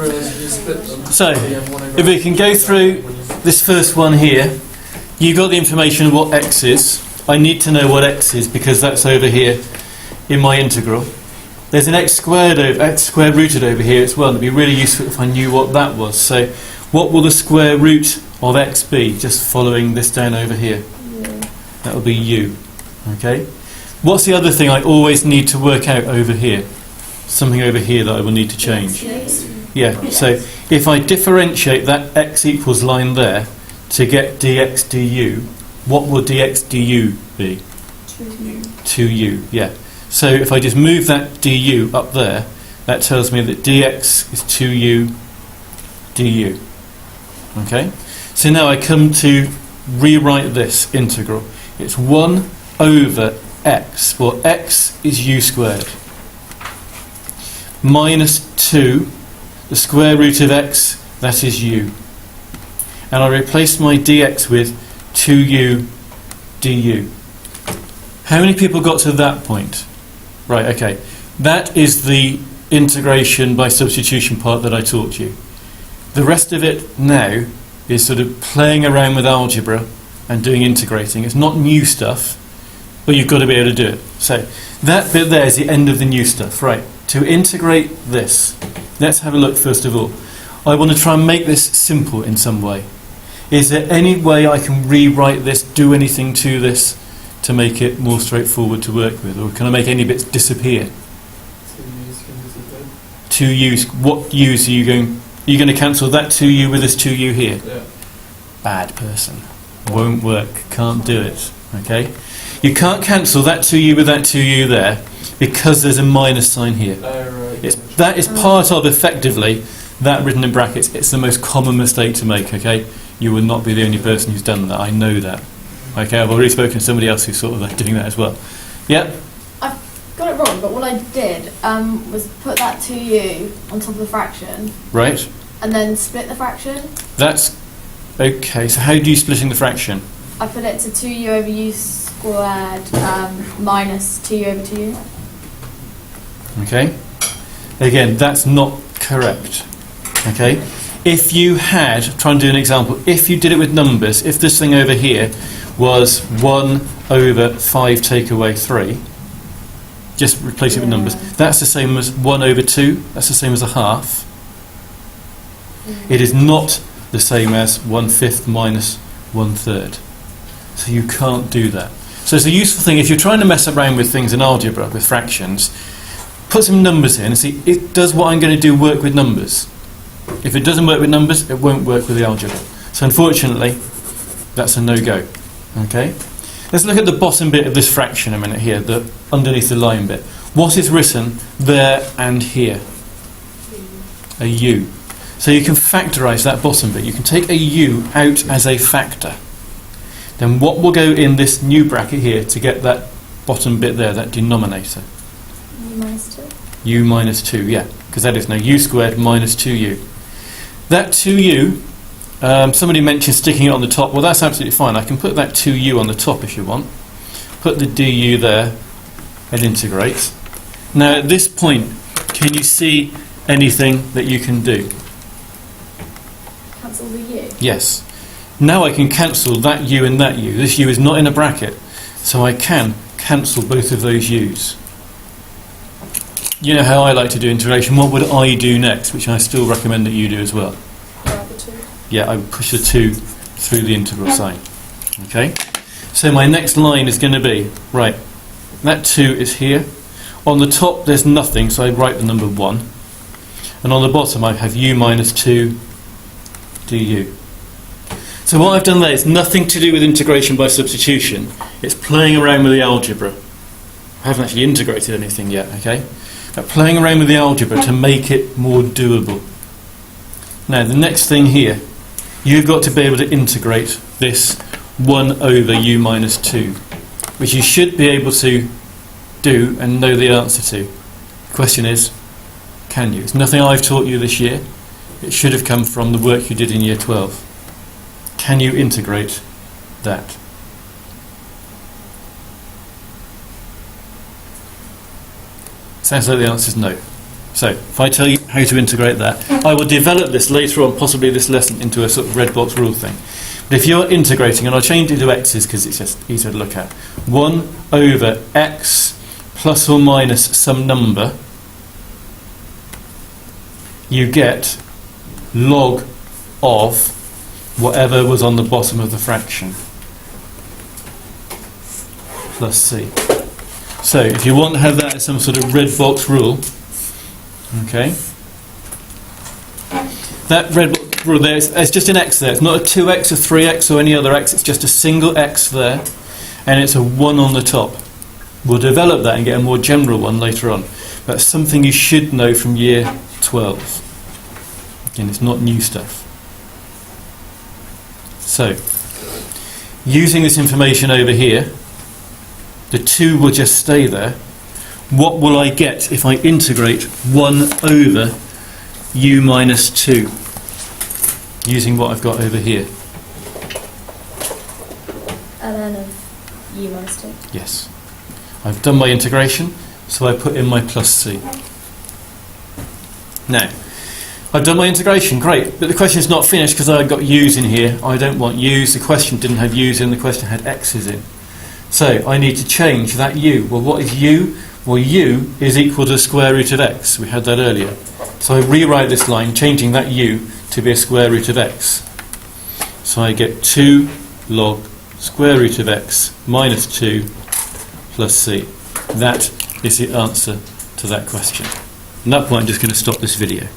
realise you split them. So, if we can go through this first one here, you got the information of what x is. I need to know what x is because that's over here in my integral. There's an x squared rooted over here as well, and it'd be really useful if I knew what that was. So, what will the square root of x be, just following this down over here? That will be u. Okay. What's the other thing I always need to work out over here? Something over here that I will need to change. Yeah, so if I differentiate that x equals line there to get dx du, what will dx du be? 2u, yeah. So if I just move that du up there, that tells me that dx is 2u du. Okay? So now I come to rewrite this integral. It's 1 over x. Well, x is u squared. Minus 2, the square root of x, that is u. And I replace my dx with 2u du. How many people got to that point? Right, okay. That is the integration by substitution part that I taught you. The rest of it now is sort of playing around with algebra and doing integrating. It's not new stuff, but you've got to be able to do it. So that bit there is the end of the new stuff. Right, to integrate this, let's have a look first of all. I want to try and make this simple in some way. Is there any way I can rewrite this, do anything to this to make it more straightforward to work with? Or can I make any bits disappear? 2u's, what u's are you going? Are you going to cancel that 2u with this 2u here? Yeah. Bad person. Won't work. Can't do it. Okay? You can't cancel that 2u with that 2u there because there's a minus sign here. Right. That is part of, effectively, that written in brackets. It's the most common mistake to make, okay? You will not be the only person who's done that. I know that. Okay, I've already spoken to somebody else who's sort of doing that as well. Yeah? I've got it wrong, but what I did was put that 2u on top of the fraction. Right. And then split the fraction. That's... Okay, so how do you splitting the fraction? I put it to 2u over u squared minus 2u over 2u. Okay. Again, that's not correct. Okay. If you had, try and do an example, if you did it with numbers, if this thing over here was 1 over 5 take away 3, just replace it with numbers, that's the same as 1 over 2, that's the same as a half. It is not the same as 1/5 minus 1/3. So you can't do that. So it's a useful thing, if you're trying to mess around with things in algebra, with fractions, put some numbers in and see, does what I'm going to do work with numbers? If it doesn't work with numbers, it won't work with the algebra. So unfortunately, that's a no-go. Okay? Let's look at the bottom bit of this fraction a minute here, the underneath the line bit. What is written there and here? A u. So you can factorise that bottom bit. You can take a u out as a factor. Then what will go in this new bracket here to get that bottom bit there, that denominator? U minus 2. U minus 2, yeah. Because that is now u squared minus 2u. That 2u, somebody mentioned sticking it on the top. Well, that's absolutely fine. I can put that 2u on the top if you want. Put the du there and integrate. Now at this point, can you see anything that you can do? Cancel the u. Yes. Now I can cancel that u and that u. This u is not in a bracket, so I can cancel both of those u's. You know how I like to do integration. What would I do next, which I still recommend that you do as well? The 2. Yeah, I would push the 2 through the integral sign. Okay? So my next line is going to be, right, that 2 is here. On the top there's nothing, so I write the number 1. And on the bottom I have u minus 2 du. So what I've done there is nothing to do with integration by substitution. It's playing around with the algebra. I haven't actually integrated anything yet, okay? But playing around with the algebra to make it more doable. Now the next thing here, you've got to be able to integrate this 1 over u minus 2, which you should be able to do and know the answer to. The question is, can you? It's nothing I've taught you this year. It should have come from the work you did in year 12. Can you integrate that? Sounds like the answer is no. So if I tell you how to integrate that, I will develop this later on, possibly this lesson, into a sort of red box rule thing. But if you're integrating, and I'll change it to x's because it's just easier to look at, 1 over x plus or minus some number, you get log of whatever was on the bottom of the fraction plus c. So if you want to have that as some sort of red box rule, okay, that red box rule there is it's just an x there. It's not a 2x or 3x or any other x. It's just a single x there, and it's a 1 on the top. We'll develop that and get a more general one later on. That's something you should know from year 12. Again, it's not new stuff. So, using this information over here, the 2 will just stay there. What will I get if I integrate 1 over u minus 2, using what I've got over here? ln of u minus 2. Yes. I've done my integration, so I put in my plus c. Now, I've done my integration, great, but the question is not finished because I've got u's in here. I don't want u's, the question didn't have u's in, the question had x's in. So I need to change that u. Well, what is u? Well, u is equal to the square root of x. We had that earlier. So I rewrite this line, changing that u to be a square root of x. So I get 2 log square root of x minus 2 plus c. That is the answer to that question. At that point, I'm just going to stop this video.